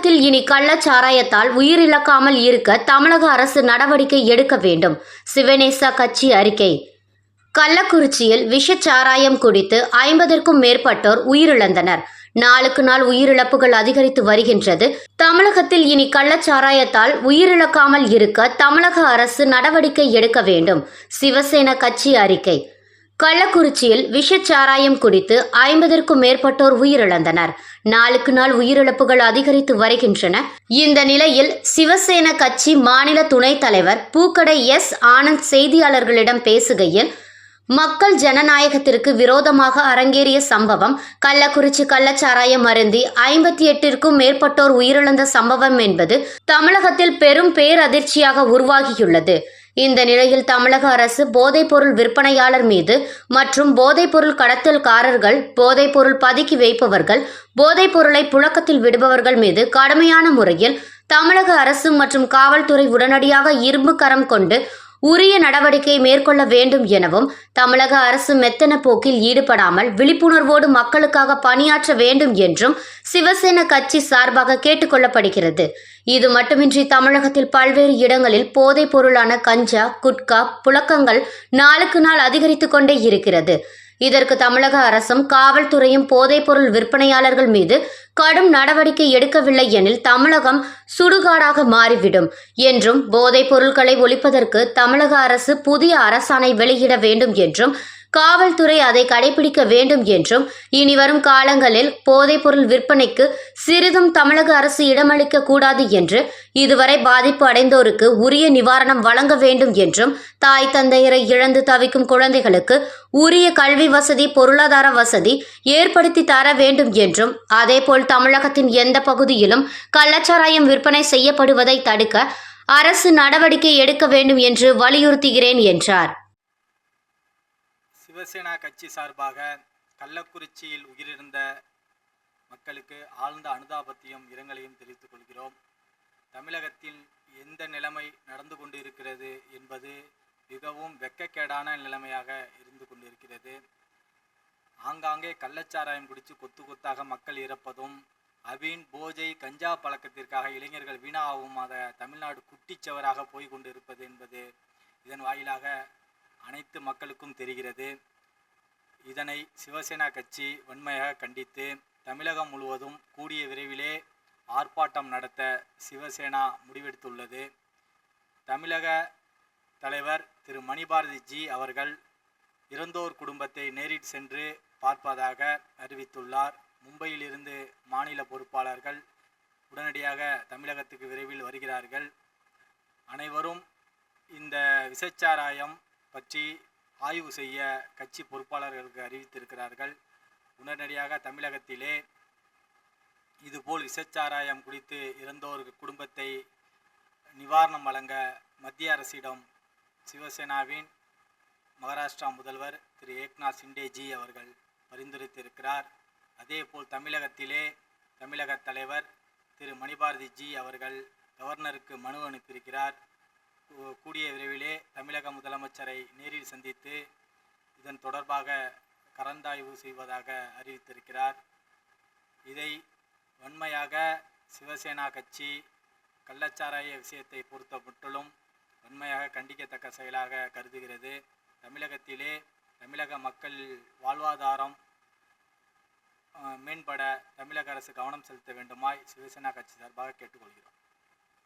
தமிழகத்தில் இனி கள்ளச்சாராயத்தால் உயிரிழக்காமல் இருக்க தமிழக அரசு நடவடிக்கை எடுக்க வேண்டும். சிவநேசா கட்சி அறிக்கை. கள்ளக்குறிச்சியில் விஷச்சாராயம் குடித்து 50க்கும் மேற்பட்டோர் உயிரிழந்தனர். நாளுக்கு நாள் உயிரிழப்புகள் அதிகரித்து வருகின்றது. தமிழகத்தில் இனி கள்ளச்சாராயத்தால் உயிரிழக்காமல் இருக்க தமிழக அரசு நடவடிக்கை எடுக்க வேண்டும். சிவசேனா கட்சி அறிக்கை. கள்ளக்குறிச்சியில் விஷச்சாராயம் குடித்து 50க்கும் மேற்பட்டோர் உயிரிழந்தனர். நாளுக்கு நாள் உயிரிழப்புகள் அதிகரித்து வருகின்றன. இந்த நிலையில் சிவசேனா கட்சி மாநில துணைத் தலைவர் பூக்கடை எஸ். ஆனந்த் செய்தியாளர்களிடம் பேசுகையில், மக்கள் ஜனநாயகத்திற்கு விரோதமாக அரங்கேறிய சம்பவம் கள்ளக்குறிச்சி கள்ளச்சாராயம் அருந்தி 58ற்கும் மேற்பட்டோர் உயிரிழந்த சம்பவம் என்பது தமிழகத்தில் பெரும் பேரதிர்ச்சியாக உருவாகியுள்ளது. இந்த நிலையில் தமிழக அரசு போதைப்பொருள் விற்பனையாளர் மீது மற்றும் போதைப்பொருள் கடத்தல்காரர்கள், போதைப்பொருள் பதுக்கி வைப்பவர்கள், போதைப்பொருளை புழக்கத்தில் விடுபவர்கள் மீது கடுமையான முறையில் தமிழக அரசு மற்றும் காவல்துறை உடனடியாக இரும்பு கரம் கொண்டு உரிய நடவடிக்கை மேற்கொள்ள வேண்டும் எனவும், தமிழக அரசு மெத்தன போக்கில் ஈடுபடாமல் விழிப்புணர்வோடு மக்களுக்காக பணியாற்ற வேண்டும் என்றும் சிவசேனா கட்சி சார்பாக கேட்டுக்கொள்ளப்படுகிறது. இது மட்டுமின்றி தமிழகத்தில் பல்வேறு இடங்களில் போதைப் பொருளான கஞ்சா, குட்கா புழக்கங்கள் நாளுக்கு நாள் அதிகரித்து கொண்டே இருக்கிறது. இதற்கு தமிழக அரசும் காவல்துறையும் போதைப்பொருள் விற்பனையாளர்கள் மீது கடும் நடவடிக்கை எடுக்கவில்லை எனில் தமிழகம் சுடுகாடாக மாறிவிடும் என்றும், போதைப் பொருட்களை ஒழிப்பதற்கு தமிழக அரசு புதிய அரசாணை வெளியிட வேண்டும் என்றும், காவல்துறை அதை கடைபிடிக்க வேண்டும் என்றும், இனிவரும் காலங்களில் போதைப்பொருள் விற்பனைக்கு சிறிதும் தமிழக அரசு இடமளிக்க கூடாது என்று, இதுவரை பாதிப்பு அடைந்தோருக்கு உரிய நிவாரணம் வழங்க வேண்டும் என்றும், தாய் தந்தையரை இழந்து தவிக்கும் குழந்தைகளுக்கு உரிய கல்வி வசதி, பொருளாதார வசதி ஏற்படுத்தி தர வேண்டும் என்றும், அதேபோல் தமிழகத்தின் எந்த பகுதியிலும் கள்ளச்சாராயம் விற்பனை செய்யப்படுவதை தடுக்க அரசு நடவடிக்கை எடுக்க வேண்டும் என்று வலியுறுத்துகிறேன் என்றார். சிவசேனா கட்சி சார்பாக கள்ளக்குறிச்சியில் உயிரிழந்த மக்களுக்கு ஆழ்ந்த அனுதாபத்தையும் இரங்கலையும் தெரிவித்துக் கொள்கிறோம். தமிழகத்தில் எந்த நிலைமை நடந்து கொண்டு இருக்கிறது என்பது மிகவும் வெட்கக்கேடான நிலைமையாக இருந்து கொண்டிருக்கிறது. ஆங்காங்கே கள்ளச்சாராயம் குடித்து கொத்து கொத்தாக மக்கள் இறப்பதும், அபீன், போஜை, கஞ்சா பழக்கத்திற்காக இளைஞர்கள் வீணாகவும் தமிழ்நாடு குட்டிச்சவராக போய் கொண்டு இருப்பது என்பது இதன் வாயிலாக அனைத்து மக்களுக்கும் தெரிகிறது. இதனை சிவசேனா கட்சி வன்மையாக கண்டித்து தமிழகம் முழுவதும் கூடிய விரைவிலே ஆர்ப்பாட்டம் நடத்த சிவசேனா முடிவெடுத்துள்ளது. தமிழக தலைவர் திரு மணிபாரதி ஜி அவர்கள் இறந்தோர் குடும்பத்தை நேரில் சென்று பார்ப்பதாக அறிவித்துள்ளார். மும்பையிலிருந்து மாநில பொறுப்பாளர்கள் உடனடியாக தமிழகத்துக்கு விரைவில் வருகிறார்கள். அனைவரும் இந்த விஷச்சாராயம் பற்றி ஆய்வு செய்ய கட்சி பொறுப்பாளர்களுக்கு அறிவித்திருக்கிறார்கள். உடனடியாக தமிழகத்திலே இதுபோல் விஷச்சாராயம் குடித்து இறந்தோர் குடும்பத்தை நிவாரணம் வழங்க மத்திய அரசிடம் சிவசேனாவின் மகாராஷ்டிரா முதல்வர் திரு ஏக்நாத் சிண்டேஜி அவர்கள் பரிந்துரைத்திருக்கிறார். அதேபோல் தமிழகத்திலே தமிழக தலைவர் திரு மணிபாரதி ஜி அவர்கள் கவர்னருக்கு மனு அனுப்பியிருக்கிறார். கூடிய விரைவிலே தமிழக முதலமைச்சரை நேரில் சந்தித்து இதன் தொடர்பாக கலந்தாய்வு செய்வதாக அறிவித்திருக்கிறார். இதை வன்மையாக சிவசேனா கட்சி கள்ளச்சாராய விஷயத்தை பொறுத்த முற்றிலும் வன்மையாக கண்டிக்கத்தக்க செயலாக கருதுகிறது. தமிழகத்திலே தமிழக மக்கள் வாழ்வாதாரம் மேம்பட தமிழக அரசு கவனம் செலுத்த வேண்டுமாய் சிவசேனா கட்சி சார்பாக கேட்டுக்கொள்கிறோம்.